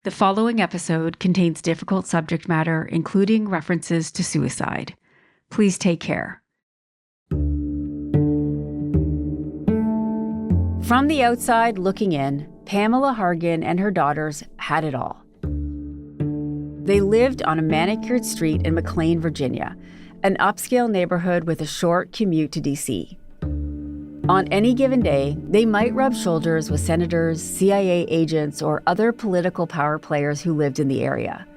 The following episode contains difficult subject matter, including references to suicide. Please take care. From the outside looking in, Pamela Hargan and her daughters had it all. They lived on a manicured street in McLean, Virginia, an upscale neighborhood with a short commute to D.C. On any given day, they might rub shoulders with senators, CIA agents, or other political power players who lived in the area.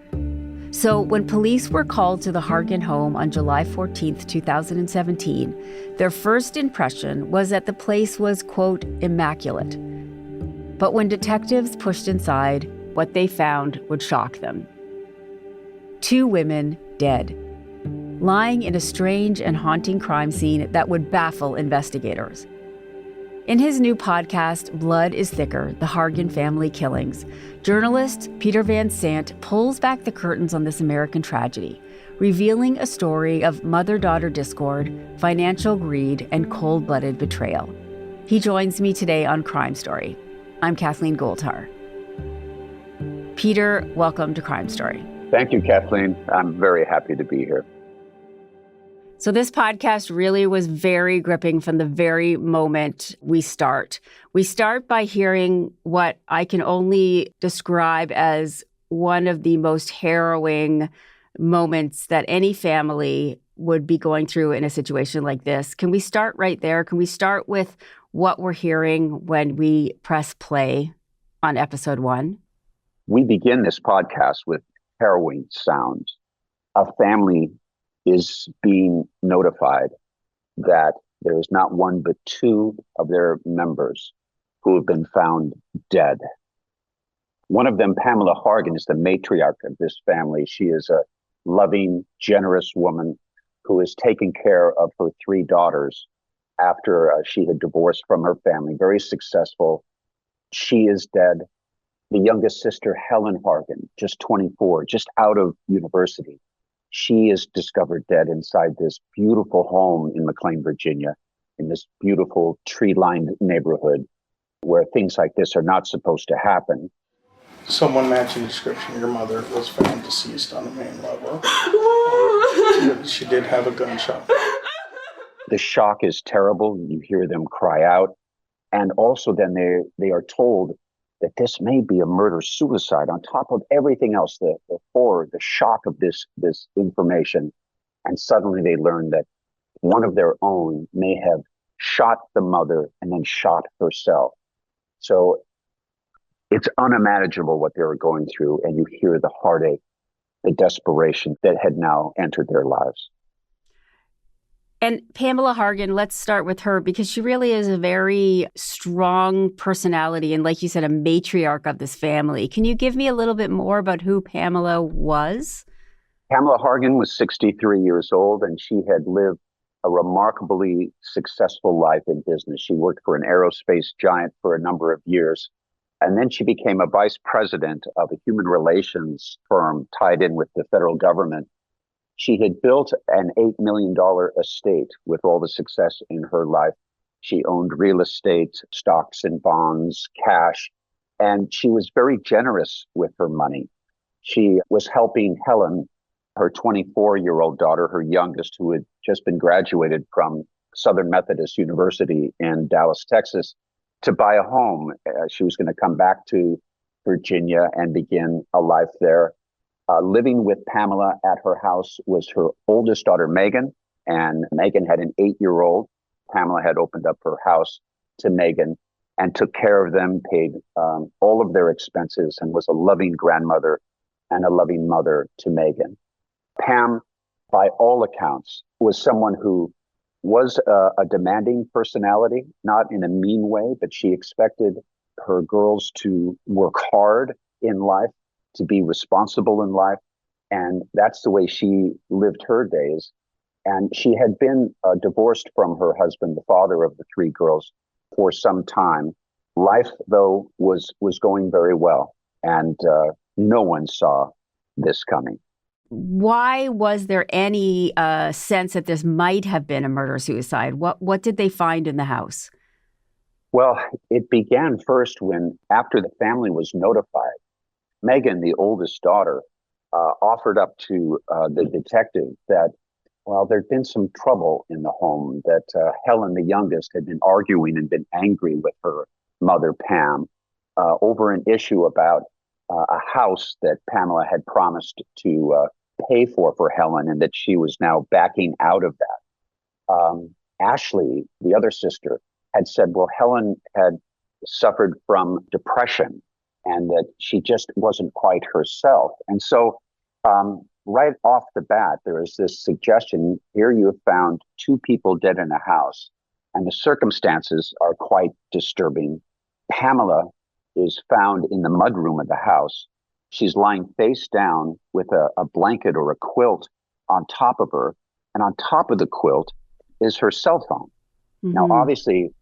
So when police were called to the Hargan home on July 14, 2017, their first impression was that the place was, quote, immaculate. But when detectives pushed inside, what they found would shock them. 2 women dead, lying in a strange and haunting crime scene that would baffle investigators. In his new podcast, Blood is Thicker, The Hargan Family Killings, journalist Peter Van Sant pulls back the curtains on this American tragedy, revealing a story of mother-daughter discord, financial greed, and cold-blooded betrayal. He joins me today on Crime Story. I'm Kathleen Goldhar. Peter, welcome to Crime Story. Thank you, Kathleen. I'm very happy to be here. So this podcast really was very gripping from the very moment we start. We start by hearing what I can only describe as one of the most harrowing moments that any family would be going through in a situation like this. Can we start right there? Can we start with what we're hearing when we press play on episode 1? We begin this podcast with harrowing sounds. A family is being notified that there is not one but 2 of their members who have been found dead. One of them, Pamela Hargan, is the matriarch of this family. She is a loving, generous woman who is taking care of her 3 daughters after she had divorced from her family. Very successful. She is dead. The youngest sister, Helen Hargan, just 24, just out of university. She is discovered dead inside this beautiful home in McLean, Virginia, in this beautiful tree-lined neighborhood where things like this are not supposed to happen. Someone matching the description of your mother was found deceased on the main level. She did have a gunshot. The shock is terrible. You hear them cry out. And also then they are told that this may be a murder-suicide on top of everything else, the horror, the shock of this information. And suddenly they learn that one of their own may have shot the mother and then shot herself. So it's unimaginable what they were going through, and you hear the heartache, the desperation that had now entered their lives. And Pamela Hargan, let's start with her because she really is a very strong personality and, like you said, a matriarch of this family. Can you give me a little bit more about who Pamela was? Pamela Hargan was 63 years old, and she had lived a remarkably successful life in business. She worked for an aerospace giant for a number of years, and then she became a vice president of a human relations firm tied in with the federal government. She had built an $8 million estate with all the success in her life. She owned real estate, stocks and bonds, cash, and she was very generous with her money. She was helping Helen, her 24-year-old daughter, her youngest, who had just been graduated from Southern Methodist University in Dallas, Texas, to buy a home. She was going to come back to Virginia and begin a life there. Living with Pamela at her house was her oldest daughter, Megan, and Megan had an 8-year-old. Pamela had opened up her house to Megan and took care of them, paid all of their expenses, and was a loving grandmother and a loving mother to Megan. Pam, by all accounts, was someone who was a demanding personality, not in a mean way, but she expected her girls to work hard in life, to be responsible in life. And that's the way she lived her days. And she had been divorced from her husband, the father of the 3 girls, for some time. Life, though, was going very well. And no one saw this coming. Why was there any sense that this might have been a murder-suicide? What did they find in the house? Well, it began first when, after the family was notified, Megan, the oldest daughter, offered up to the detective that, well, there'd been some trouble in the home, that Helen, the youngest, had been arguing and been angry with her mother, Pam, over an issue about a house that Pamela had promised to pay for Helen, and that she was now backing out of that. Ashley, the other sister, had said, well, Helen had suffered from depression and that she just wasn't quite herself. And so right off the bat, there is this suggestion, here you have found two people dead in a house, and the circumstances are quite disturbing. Pamela is found in the mudroom of the house. She's lying face down with a blanket or a quilt on top of her, and on top of the quilt is her cell phone. Mm-hmm. Now, obviously,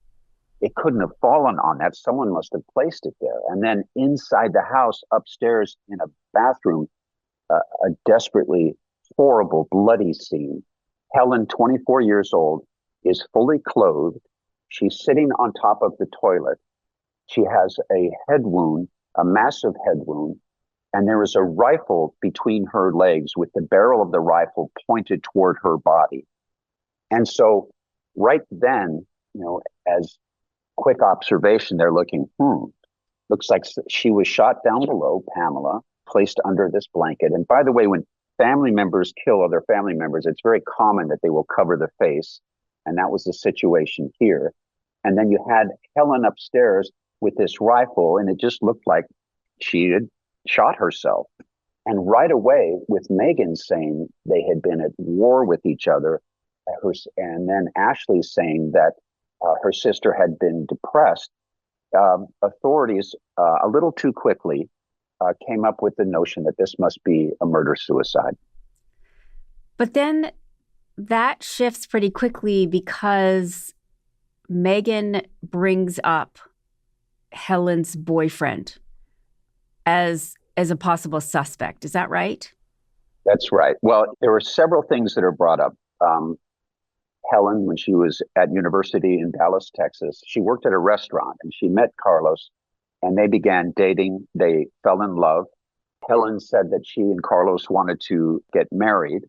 it couldn't have fallen on that. Someone must have placed it there. And then inside the house, upstairs in a bathroom, a desperately horrible, bloody scene. Helen, 24 years old, is fully clothed. She's sitting on top of the toilet. She has a head wound, a massive head wound, and there is a rifle between her legs with the barrel of the rifle pointed toward her body. And so right then, as quick observation, they're looking, looks like she was shot down below, Pamela, placed under this blanket. And by the way, when family members kill other family members, it's very common that they will cover the face. And that was the situation here. And then you had Helen upstairs with this rifle, and it just looked like she had shot herself. And right away, with Megan saying they had been at war with each other, and then Ashley saying that her sister had been depressed, authorities, a little too quickly, came up with the notion that this must be a murder-suicide. But then that shifts pretty quickly because Megan brings up Helen's boyfriend as a possible suspect. Is that right? That's right. Well, there were several things that are brought up. Helen, when she was at university in Dallas, Texas, she worked at a restaurant and she met Carlos and they began dating. They fell in love. Helen said that she and Carlos wanted to get married.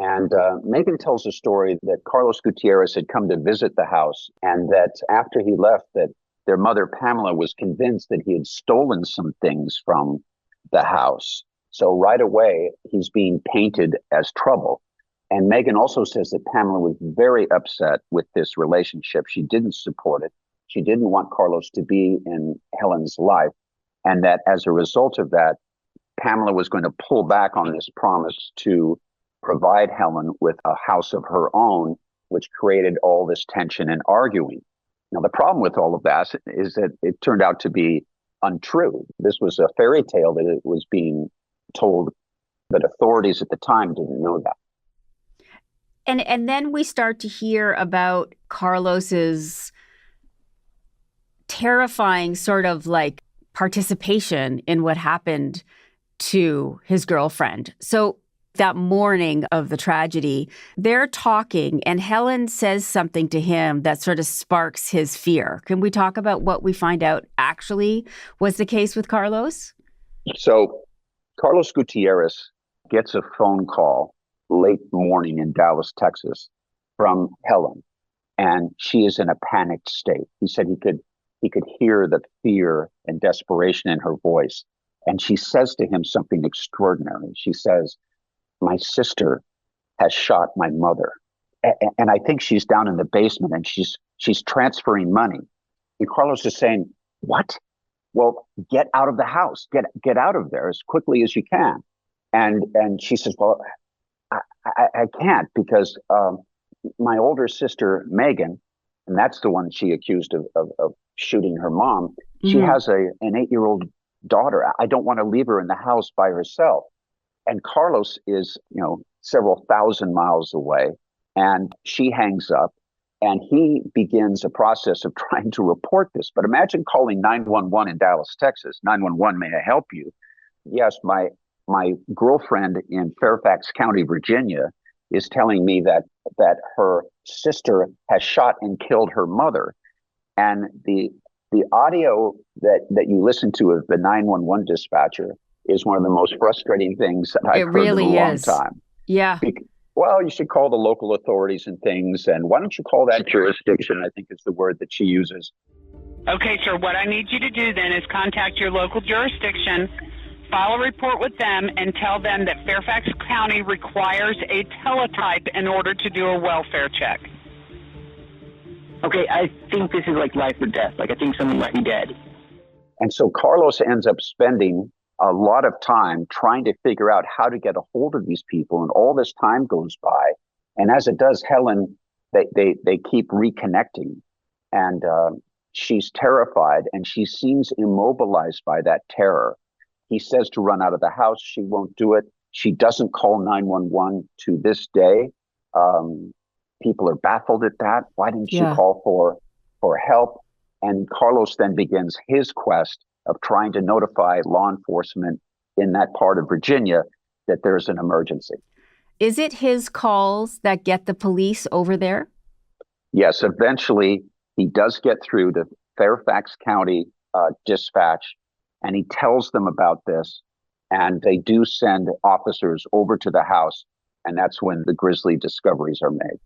And Megan tells a story that Carlos Gutierrez had come to visit the house and that after he left, that their mother, Pamela, was convinced that he had stolen some things from the house. So right away, he's being painted as trouble. And Megan also says that Pamela was very upset with this relationship. She didn't support it. She didn't want Carlos to be in Helen's life. And that as a result of that, Pamela was going to pull back on this promise to provide Helen with a house of her own, which created all this tension and arguing. Now, the problem with all of that is that it turned out to be untrue. This was a fairy tale that it was being told, but authorities at the time didn't know that. And then we start to hear about Carlos's terrifying sort of like participation in what happened to his girlfriend. So that morning of the tragedy, they're talking and Helen says something to him that sort of sparks his fear. Can we talk about what we find out actually was the case with Carlos? So Carlos Gutierrez gets a phone call late morning in Dallas, Texas, from Helen, and she is in a panicked state. He said he could hear the fear and desperation in her voice, and she says to him something extraordinary. She says, "My sister has shot my mother, and I think she's down in the basement, and she's transferring money." And Carlos is saying, "What? Well, get out of the house. Get out of there as quickly as you can." And she says, "Well, I can't because my older sister, Megan," and that's the one she accused of shooting her mom, she has an 8-year-old daughter. I don't want to leave her in the house by herself. And Carlos is, several thousand miles away, and she hangs up, and he begins a process of trying to report this. But imagine calling 911 in Dallas, Texas. 911, may I help you? Yes, my girlfriend in Fairfax County, Virginia, is telling me that her sister has shot and killed her mother. And the audio that you listen to of the 911 dispatcher is one of the most frustrating things that I've It heard in a really long is. time. Yeah. Well, you should call the local authorities and things. And why don't you call that jurisdiction, I think is the word that she uses. Okay, sir, what I need you to do then is contact your local jurisdiction, file a report with them, and tell them that Fairfax County requires a teletype in order to do a welfare check. Okay, I think this is like life or death. Like, I think someone might be dead. And so Carlos ends up spending a lot of time trying to figure out how to get a hold of these people. And all this time goes by. And as it does, Helen, they keep reconnecting. And she's terrified, and she seems immobilized by that terror. He says to run out of the house. She won't do it. She doesn't call 911 to this day. People are baffled at that. Why didn't she call for help? And Carlos then begins his quest of trying to notify law enforcement in that part of Virginia that there's an emergency. Is it his calls that get the police over there? Yes, eventually he does get through to Fairfax County dispatch, and he tells them about this, and they do send officers over to the house, and that's when the grisly discoveries are made.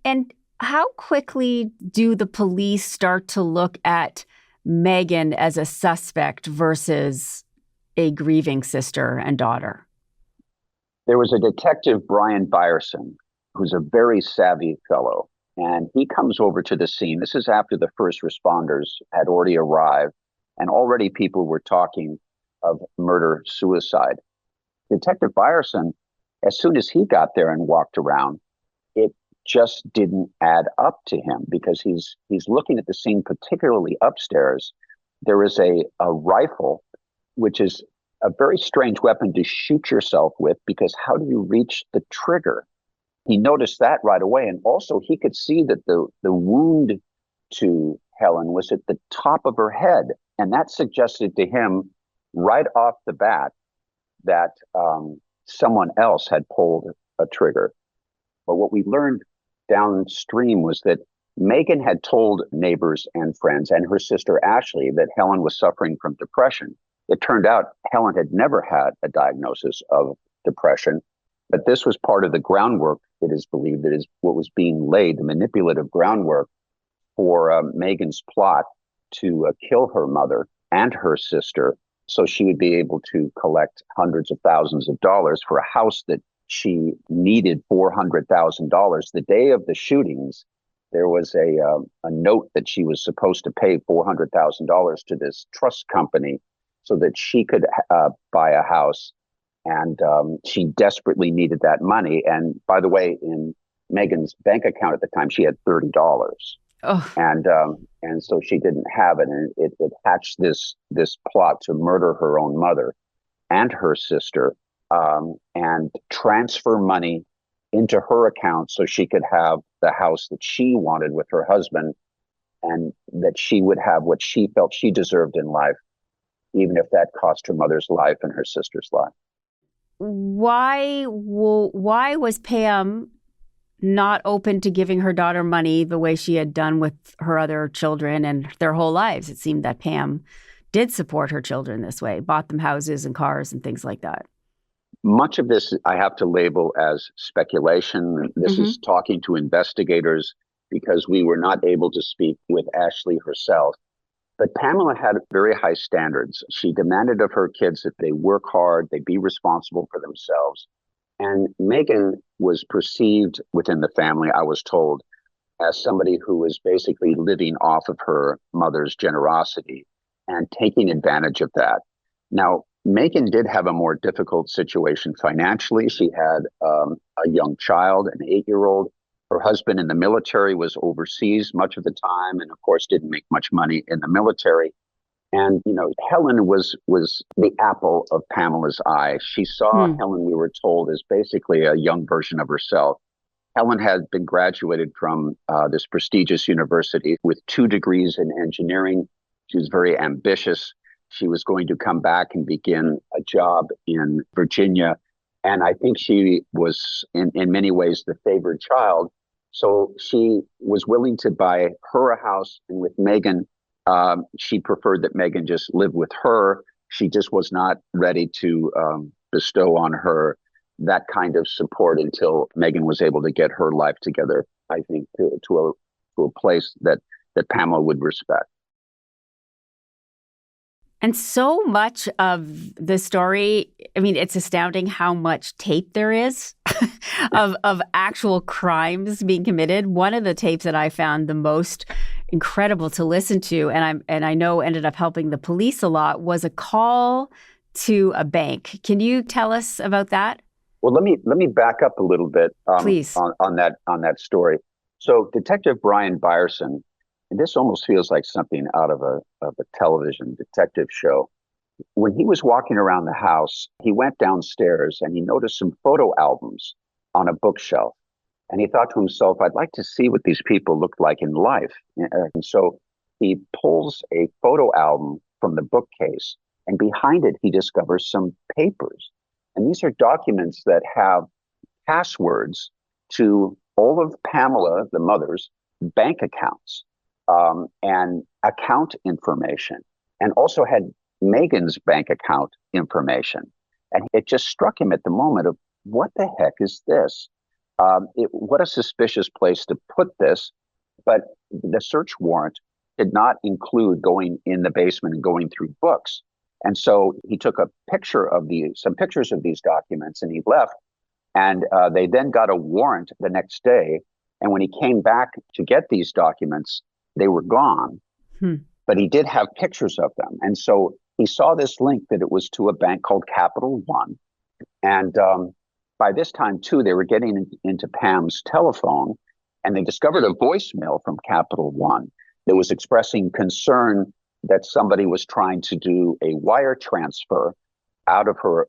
And how quickly do the police start to look at Megan as a suspect versus a grieving sister and daughter? There was a detective, Brian Byerson, who's a very savvy fellow, and he comes over to the scene. This is after the first responders had already arrived, and already people were talking of murder-suicide. Detective Byerson, as soon as he got there and walked around, it just didn't add up to him, because he's looking at the scene, particularly upstairs. There is a rifle, which is a very strange weapon to shoot yourself with, because how do you reach the trigger? He noticed that right away. And also he could see that the wound to Helen was at the top of her head. And that suggested to him right off the bat that someone else had pulled a trigger. But what we learned downstream was that Megan had told neighbors and friends and her sister Ashley that Helen was suffering from depression. It turned out Helen had never had a diagnosis of depression, but this was part of the groundwork, it is believed, that is what was being laid, the manipulative groundwork for Megan's plot to kill her mother and her sister, so she would be able to collect hundreds of thousands of dollars for a house that she needed $400,000. The day of the shootings, there was a note that she was supposed to pay $400,000 to this trust company so that she could buy a house. And she desperately needed that money. And by the way, in Megan's bank account at the time, she had $30. Oh. And so she didn't have it. And it hatched this plot to murder her own mother and her sister, and transfer money into her account so she could have the house that she wanted with her husband, and that she would have what she felt she deserved in life, even if that cost her mother's life and her sister's life. Why was Pam not open to giving her daughter money the way she had done with her other children and their whole lives? It seemed that Pam did support her children this way, bought them houses and cars and things like that. Much of this I have to label as speculation. This is talking to investigators, because we were not able to speak with Ashley herself. But Pamela had very high standards. She demanded of her kids that they work hard, they be responsible for themselves. And Megan was perceived within the family, I was told, as somebody who was basically living off of her mother's generosity and taking advantage of that. Now, Megan did have a more difficult situation financially. She had a young child, an 8-year-old. Her husband in the military was overseas much of the time, and of course didn't make much money in the military. And, Helen was the apple of Pamela's eye. She saw Helen, we were told, as basically a young version of herself. Helen had been graduated from this prestigious university with 2 degrees in engineering. She was very ambitious. She was going to come back and begin a job in Virginia. And I think she was, in many ways, the favored child. So she was willing to buy her a house. And with Megan, she preferred that Megan just live with her. she just was not ready to bestow on her that kind of support until Megan was able to get her life together, I think, to a place that Pamela would respect. And so much of the story, I mean, it's astounding how much tape there is of actual crimes being committed. One of the tapes that I found the most incredible to listen to, and I know ended up helping the police a lot, was a call to a bank. Can you tell us about that? Well, let me back up a little bit, please, on that story. So, Detective Brian Byerson, and this almost feels like something out of a television detective show. When he was walking around the house, he went downstairs and he noticed some photo albums on a bookshelf. And he thought to himself, I'd like to see what these people looked like in life. And so he pulls a photo album from the bookcase, and behind it, he discovers some papers. And these are documents that have passwords to all of Pamela, the mother's, bank accounts. And account information, and also had Megan's bank account information. And it just struck him at the moment of, what the heck is this? What a suspicious place to put this. But the search warrant did not include going in the basement and going through books. And so he took a picture of some pictures of these documents, and he left. And they then got a warrant the next day. And when he came back to get these documents, they were gone, but he did have pictures of them. And so he saw this link that it was to a bank called Capital One. And by this time, too, they were getting into Pam's telephone, and they discovered a voicemail from Capital One that was expressing concern that somebody was trying to do a wire transfer out of her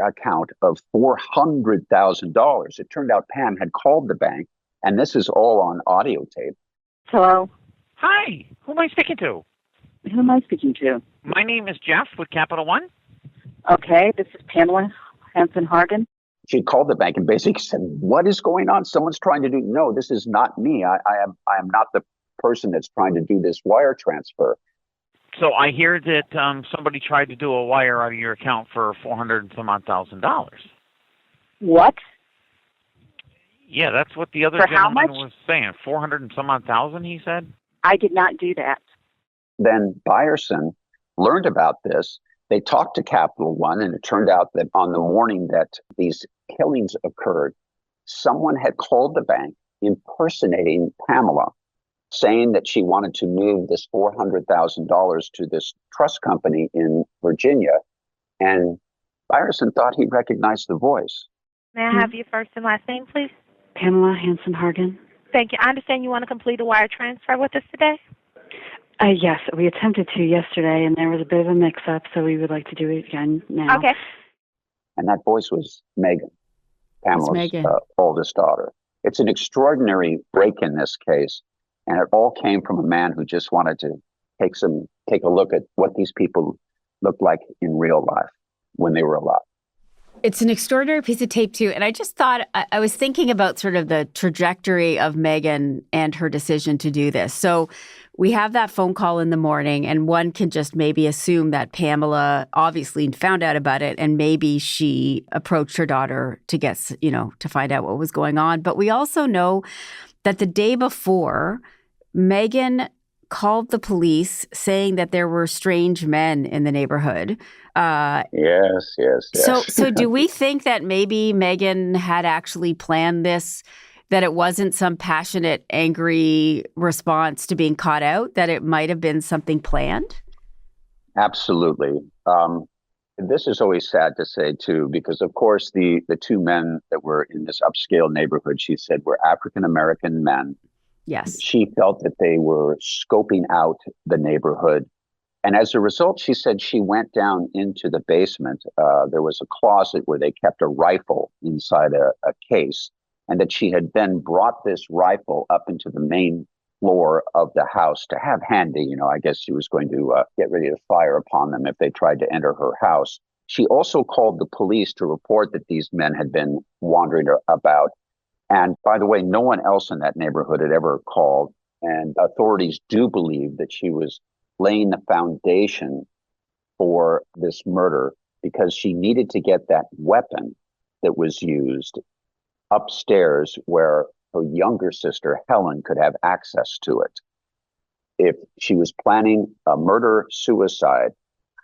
account of $400,000. It turned out Pam had called the bank, and this is all on audio tape. Hello. Hi, who am I speaking to? Who am I speaking to? My name is Jeff with Capital One. Okay, this is Pamela Hargan. She called the bank and basically said, what is going on? Someone's trying to do, no, this is not me. I am not the person that's trying to do this wire transfer. So I hear that somebody tried to do a wire out of your account for $400,000 and some odd thousand. What? Yeah, that's what the other gentleman was saying. 400 and some odd thousand, he said. I did not do that. Then Byerson learned about this. They talked to Capital One, and it turned out that on the morning that these killings occurred, someone had called the bank impersonating Pamela, saying that she wanted to move this $400,000 to this trust company in Virginia. And Byerson thought he recognized the voice. May I have your first and last name, please? Pamela Hargan. Thank you. I understand you want to complete a wire transfer with us today? Yes, we attempted to yesterday, and there was a bit of a mix-up, so we would like to do it again now. Okay. And that voice was Megan, Pamela's oldest daughter. It's an extraordinary break in this case, and it all came from a man who just wanted to take a look at what these people looked like in real life when they were alive. It's an extraordinary piece of tape, too. And I just thought, I was thinking about sort of the trajectory of Megan and her decision to do this. So we have that phone call in the morning, and one can just maybe assume that Pamela obviously found out about it, and maybe she approached her daughter to get, to find out what was going on. But we also know that the day before, Megan called the police saying that there were strange men in the neighborhood. Yes. So do we think that maybe Megan had actually planned this, that it wasn't some passionate, angry response to being caught out, that it might have been something planned? Absolutely. This is always sad to say, too, because, of course, the two men that were in this upscale neighborhood, she said, were African-American men. Yes. She felt that they were scoping out the neighborhood. And as a result, she said she went down into the basement. There was a closet where they kept a rifle inside a case, and that she had then brought this rifle up into the main floor of the house to have handy. I guess she was going to get ready to fire upon them if they tried to enter her house. She also called the police to report that these men had been wandering about. And by the way, no one else in that neighborhood had ever called. And authorities do believe that she was laying the foundation for this murder because she needed to get that weapon that was used upstairs where her younger sister, Helen, could have access to it. If she was planning a murder-suicide,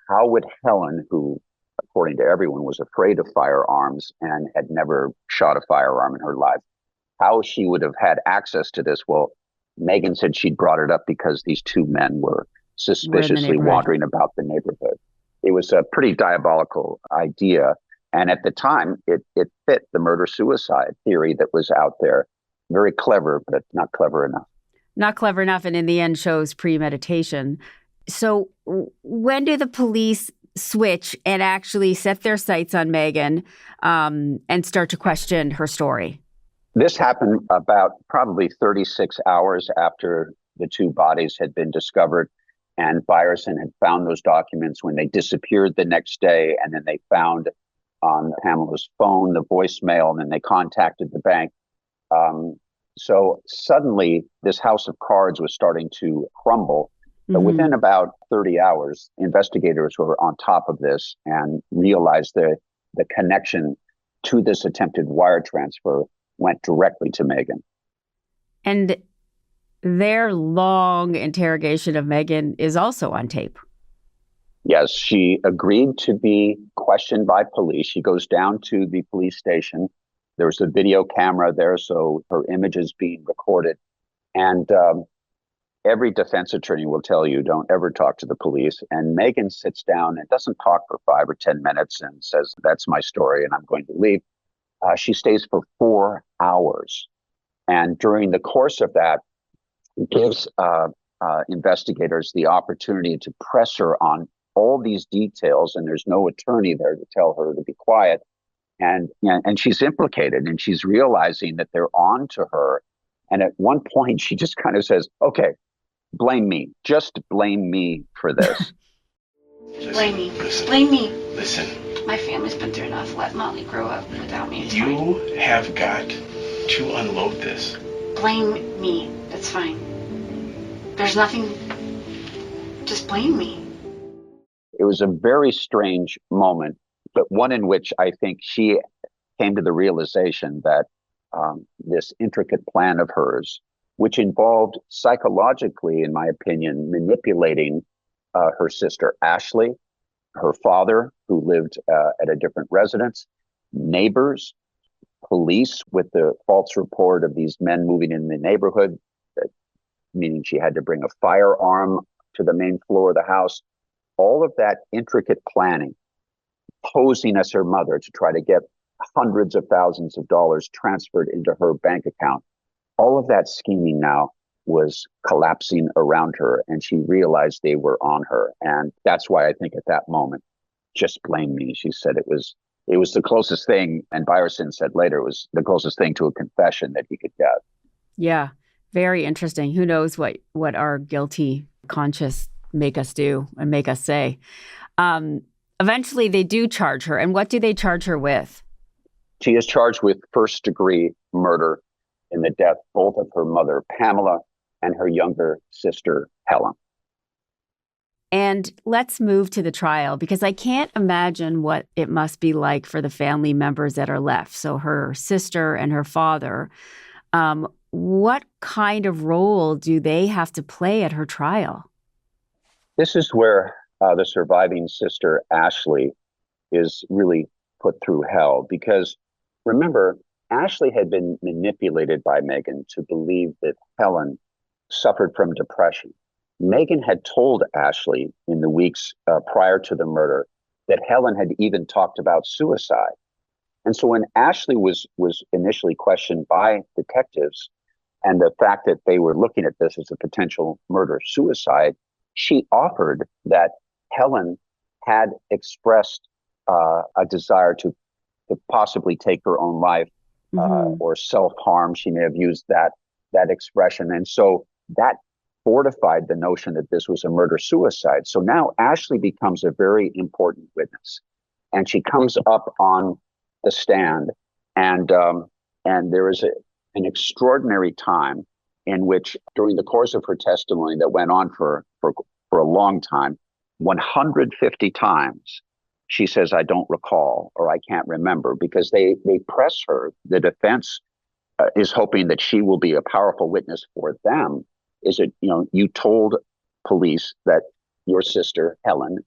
how would Helen, who, according to everyone, was afraid of firearms and had never shot a firearm in her life, how she would have had access to this? Well, Megan said she'd brought it up because these two men were suspiciously wandering about the neighborhood. It was a pretty diabolical idea. And at the time, it fit the murder-suicide theory that was out there. Very clever, but not clever enough. Not clever enough, and in the end shows premeditation. So when do the police switch and actually set their sights on Megan and start to question her story? This happened about probably 36 hours after the two bodies had been discovered, and Byerson had found those documents when they disappeared the next day, and then they found on Pamela's phone the voicemail, and then they contacted the bank. So suddenly, this house of cards was starting to crumble. But within about 30 hours, investigators were on top of this and realized the connection to this attempted wire transfer went directly to Megan. And their long interrogation of Megan is also on tape. Yes, she agreed to be questioned by police. She goes down to the police station. There's a video camera there, so her image is being recorded. And every defense attorney will tell you, don't ever talk to the police. And Megan sits down and doesn't talk for 5 or 10 minutes and says, that's my story and I'm going to leave. She stays for 4 hours. And during the course of that, gives investigators the opportunity to press her on all these details. And there's no attorney there to tell her to be quiet. And she's implicated and she's realizing that they're on to her. And at one point, she just kind of says, okay, blame me. Just blame me for this. Blame me. Listen. Blame me. Listen. My family's been through enough. Let Molly grow up without me. It's You fine. have got to unload this. Blame me. It's fine. There's nothing. Just blame me. It was a very strange moment, but one in which I think she came to the realization that this intricate plan of hers, which involved psychologically, in my opinion, manipulating her sister Ashley, her father, who lived at a different residence, neighbors, police with the false report of these men moving in the neighborhood, meaning she had to bring a firearm to the main floor of the house. All of that intricate planning, posing as her mother to try to get hundreds of thousands of dollars transferred into her bank account. All of that scheming now was collapsing around her, and she realized they were on her. And that's why I think at that moment, just blame me. She said it was the closest thing, and Byerson said later it was the closest thing to a confession that he could get. Yeah, very interesting. Who knows what our guilty conscience make us do and make us say. Eventually, they do charge her. And what do they charge her with? She is charged with first-degree murder in the death both of her mother, Pamela, and her younger sister, Helen. And let's move to the trial, because I can't imagine what it must be like for the family members that are left. So her sister and her father, what kind of role do they have to play at her trial? This is where the surviving sister, Ashley, is really put through hell. Because remember, Ashley had been manipulated by Megan to believe that Helen suffered from depression. Megan had told Ashley in the weeks prior to the murder that Helen had even talked about suicide. And so when Ashley was initially questioned by detectives, and the fact that they were looking at this as a potential murder-suicide, she offered that Helen had expressed a desire to possibly take her own life or self-harm. She may have used that expression. And so that fortified the notion that this was a murder-suicide. So now Ashley becomes a very important witness. And she comes up on the stand, and there is an extraordinary time in which, during the course of her testimony that went on for a long time, 150 times, she says, I don't recall, or I can't remember, because they press her. The defense is hoping that she will be a powerful witness for them. Is it, you told police that your sister, Helen,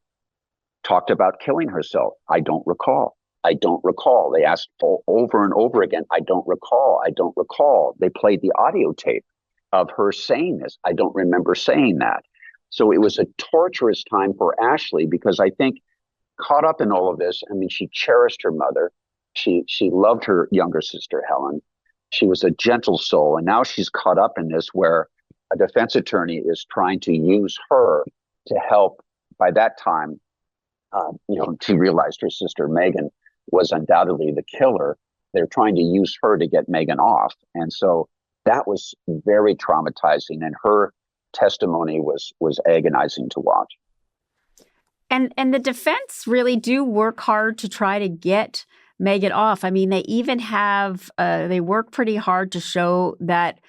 talked about killing herself. I don't recall. I don't recall. They asked over and over again, I don't recall. I don't recall. They played the audio tape of her saying this. I don't remember saying that. So it was a torturous time for Ashley, because I think caught up in all of this, I mean, she cherished her mother. She loved her younger sister, Helen. She was a gentle soul. And now she's caught up in this where a defense attorney is trying to use her to help. By that time, she realized her sister Megan was undoubtedly the killer. They're trying to use her to get Megan off. And so that was very traumatizing. And her testimony was agonizing to watch. And the defense really do work hard to try to get Megan off. I mean, they even have, they work pretty hard to show that,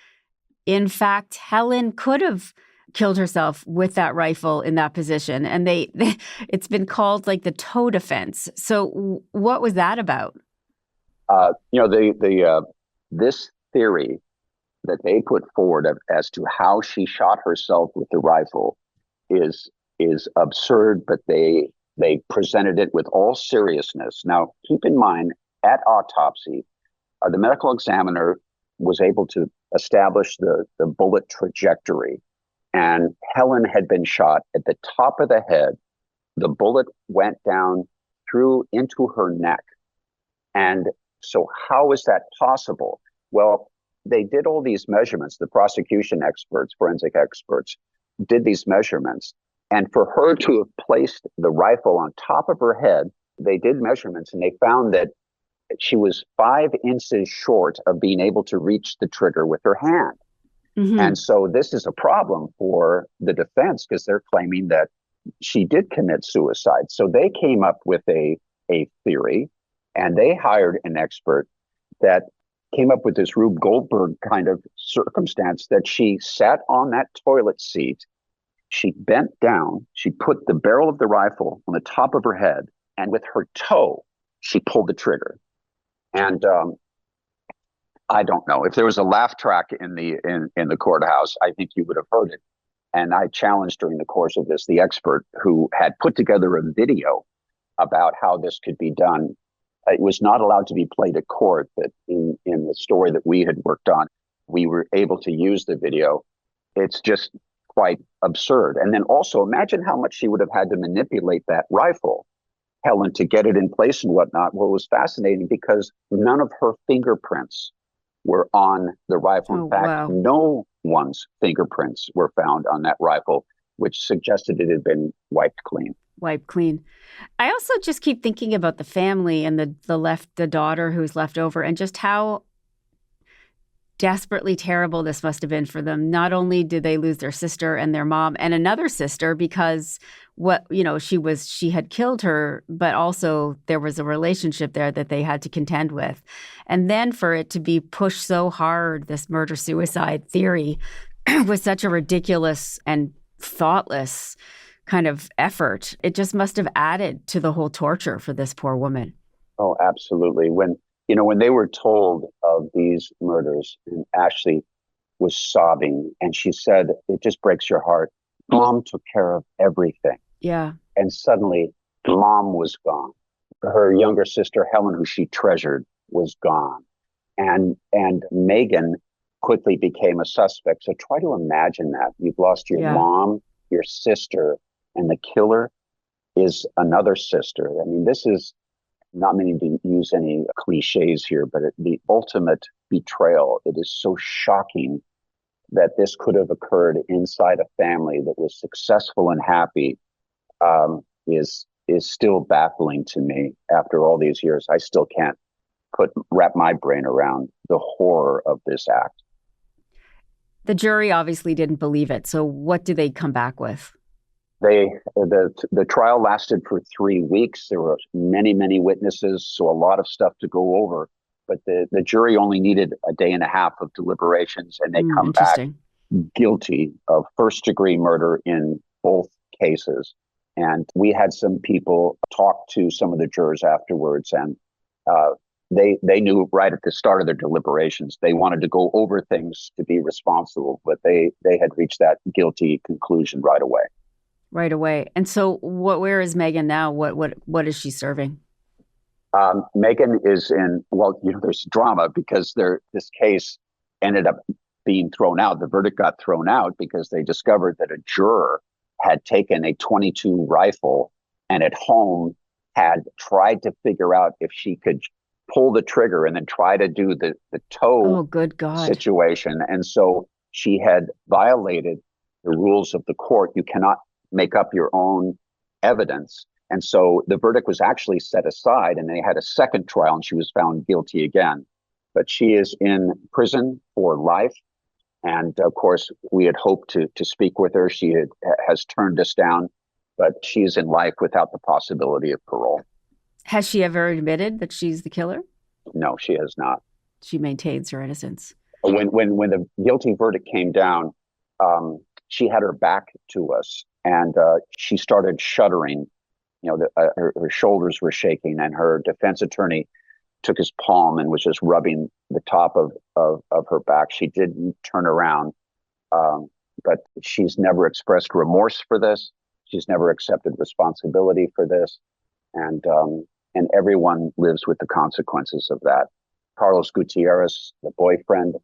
in fact, Helen could have killed herself with that rifle in that position. And it's been called like the toe defense. So what was that about? This theory that they put forward as to how she shot herself with the rifle is absurd, but they presented it with all seriousness. Now, keep in mind, at autopsy, the medical examiner was able to establish the bullet trajectory. And Helen had been shot at the top of the head. The bullet went down through into her neck. And so how is that possible? Well, they did all these measurements. The prosecution experts, forensic experts, did these measurements. And for her to have placed the rifle on top of her head, they did measurements and they found that she was 5 inches short of being able to reach the trigger with her hand. Mm-hmm. And so this is a problem for the defense because they're claiming that she did commit suicide. So they came up with a theory, and they hired an expert that came up with this Rube Goldberg kind of circumstance that she sat on that toilet seat. She bent down, she put the barrel of the rifle on the top of her head, and with her toe, she pulled the trigger. And I don't know if there was a laugh track in the courthouse. I think you would have heard it. And I challenged during the course of this the expert who had put together a video about how this could be done. It was not allowed to be played at court, but in the story that we had worked on, we were able to use the video. It's just quite absurd. And then also imagine how much she would have had to manipulate that rifle, Helen, to get it in place and whatnot. Well, it was fascinating because none of her fingerprints were on the rifle. In fact, no one's fingerprints were found on that rifle, which suggested it had been wiped clean. Wiped clean. I also just keep thinking about the family and the daughter who's left over, and just how desperately terrible this must have been for them. Not only did they lose their sister and their mom and another sister because she had killed her, but also there was a relationship there that they had to contend with. And then for it to be pushed so hard, this murder-suicide theory was such a ridiculous and thoughtless kind of effort. It just must have added to the whole torture for this poor woman. Oh, absolutely. When they were told of these murders, and Ashley was sobbing, and she said, it just breaks your heart. Mom took care of everything. Yeah. And suddenly, Mom was gone. Her younger sister, Helen, who she treasured, was gone. And Megan quickly became a suspect. So try to imagine that. You've lost your mom, your sister, and the killer is another sister. I mean, this is not meaning to use any cliches here, but the ultimate betrayal. It is so shocking that this could have occurred inside a family that was successful and happy. Is still baffling to me after all these years. I still can't wrap my brain around the horror of this act. The jury obviously didn't believe it. So what did they come back with? The trial lasted for 3 weeks. There were many, many witnesses, so a lot of stuff to go over. But the jury only needed a day and a half of deliberations, and they come back guilty of first-degree murder in both cases. And we had some people talk to some of the jurors afterwards, and they knew right at the start of their deliberations, they wanted to go over things to be responsible, but they had reached that guilty conclusion right away. Right away. And so where is Megan now? What is she serving? Megan is in, there's drama because this case ended up being thrown out. The verdict got thrown out because they discovered that a juror had taken a .22 rifle and at home had tried to figure out if she could pull the trigger and then try to do the toe good God. situation. And so she had violated the rules of the court. You cannot make up your own evidence. And so the verdict was actually set aside and they had a second trial and she was found guilty again. But she is in prison for life. And of course, we had hoped to speak with her. She has turned us down, but she's in life without the possibility of parole. Has she ever admitted that she's the killer? No, she has not. She maintains her innocence. When the guilty verdict came down, she had her back to us and she started shuddering. Her shoulders were shaking, and her defense attorney took his palm and was just rubbing the top of her back. She didn't turn around, but she's never expressed remorse for this. She's never accepted responsibility for this, and everyone lives with the consequences of that. Carlos Gutierrez, the boyfriend,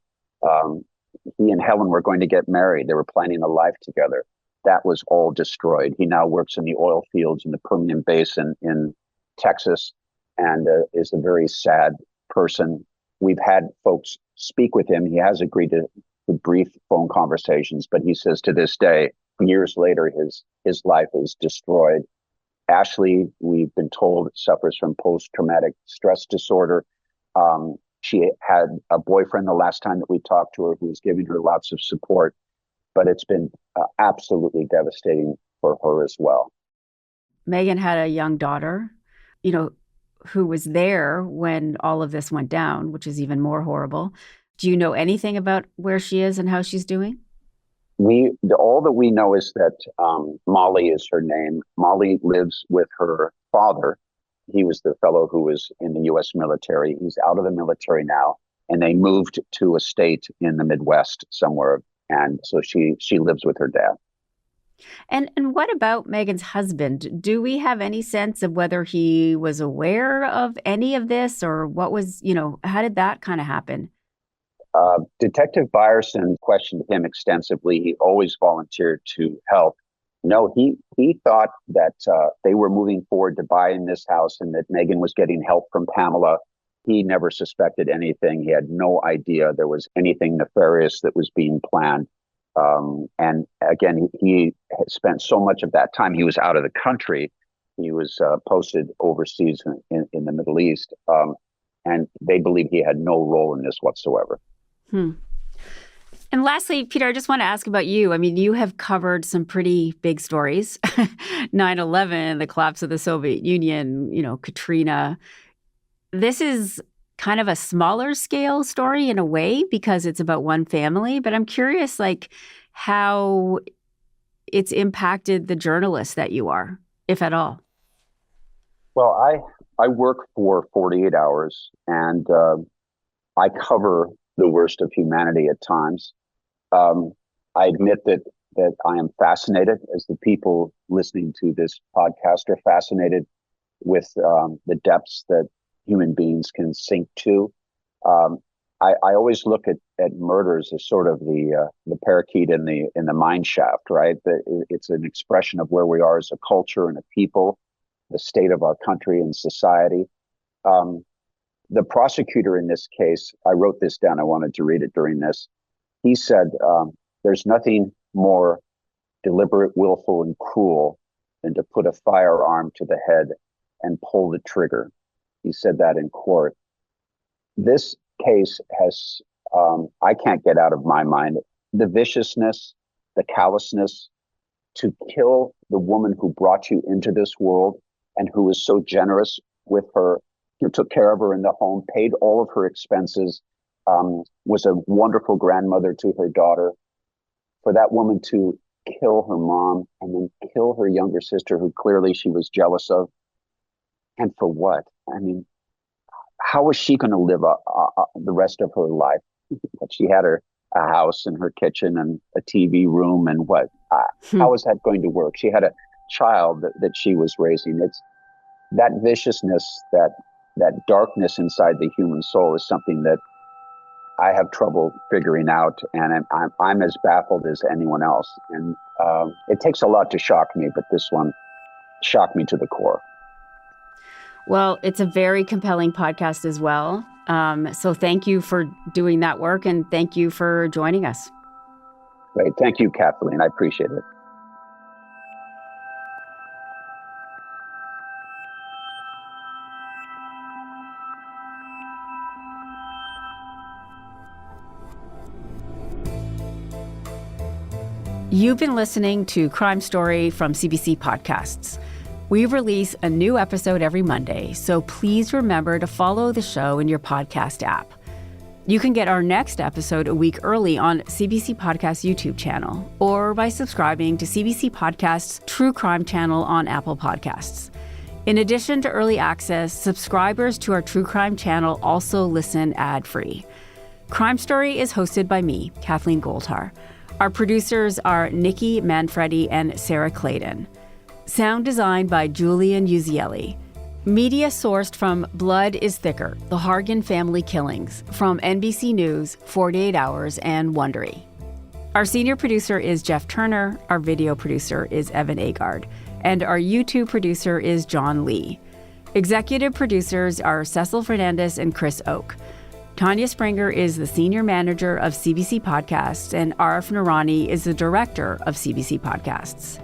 he and Helen were going to get married. They were planning a life together. That was all destroyed. He now works in the oil fields in the Permian Basin in Texas and is a very sad person. We've had folks speak with him. He has agreed to brief phone conversations, but he says to this day, years later, his life is destroyed. Ashley, we've been told, suffers from post-traumatic stress disorder. She had a boyfriend the last time that we talked to her who was giving her lots of support, but it's been absolutely devastating for her as well. Megan had a young daughter, who was there when all of this went down, which is even more horrible. Do you know anything about where she is and how she's doing? All that we know is that Molly is her name. Molly lives with her father. He was the fellow who was in the U.S. military. He's out of the military now, and they moved to a state in the Midwest somewhere. And so she lives with her dad. And what about Megan's husband? Do we have any sense of whether he was aware of any of this, or what was, how did that kind of happen? Detective Byerson questioned him extensively. He always volunteered to help. No, he thought that they were moving forward to buying this house and that Megan was getting help from Pamela. He never suspected anything. He had no idea there was anything nefarious that was being planned. And again, he had spent so much of that time. He was out of the country. He was posted overseas in the Middle East. And they believe he had no role in this whatsoever. And lastly, Peter, I just want to ask about you. I mean, you have covered some pretty big stories, 9/11, the collapse of the Soviet Union, Katrina. This is kind of a smaller scale story in a way because it's about one family. But I'm curious, how it's impacted the journalist that you are, if at all. Well, I work for 48 hours and I cover the worst of humanity at times. I admit that I am fascinated, as the people listening to this podcast are fascinated with the depths that human beings can sink to. I always look at murders as sort of the parakeet in the mine shaft, right? It's an expression of where we are as a culture and a people, the state of our country and society. The prosecutor in this case, I wrote this down. I wanted to read it during this. He said, there's nothing more deliberate, willful, and cruel than to put a firearm to the head and pull the trigger. He said that in court. This case has, I can't get out of my mind, the viciousness, the callousness to kill the woman who brought you into this world and who was so generous with her, who took care of her in the home, paid all of her expenses, was a wonderful grandmother to her daughter. For that woman to kill her mom and then kill her younger sister, who clearly she was jealous of. And for what? I mean, how was she going to live the rest of her life? She had a house and her kitchen and a TV room, and what? How is that going to work? She had a child that she was raising. It's that viciousness, that darkness inside the human soul is something that I have trouble figuring out, and I'm as baffled as anyone else. And it takes a lot to shock me, but this one shocked me to the core. Well, it's a very compelling podcast as well. So thank you for doing that work, and thank you for joining us. Great. Thank you, Kathleen. I appreciate it. You've been listening to Crime Story from CBC Podcasts. We release a new episode every Monday, so please remember to follow the show in your podcast app. You can get our next episode a week early on CBC Podcast YouTube channel, or by subscribing to CBC Podcasts' True Crime channel on Apple Podcasts. In addition to early access, subscribers to our True Crime channel also listen ad-free. Crime Story is hosted by me, Kathleen Goldhar. Our producers are Nikki Manfredi and Sarah Clayton. Sound design by Julian Uzieli. Media sourced from Blood is Thicker, The Hargan Family Killings, from NBC News, 48 Hours, and Wondery. Our senior producer is Jeff Turner, our video producer is Evan Agard, and our YouTube producer is John Lee. Executive producers are Cecil Fernandez and Chris Oak. Tanya Springer is the senior manager of CBC Podcasts, and Arif Noorani is the director of CBC Podcasts.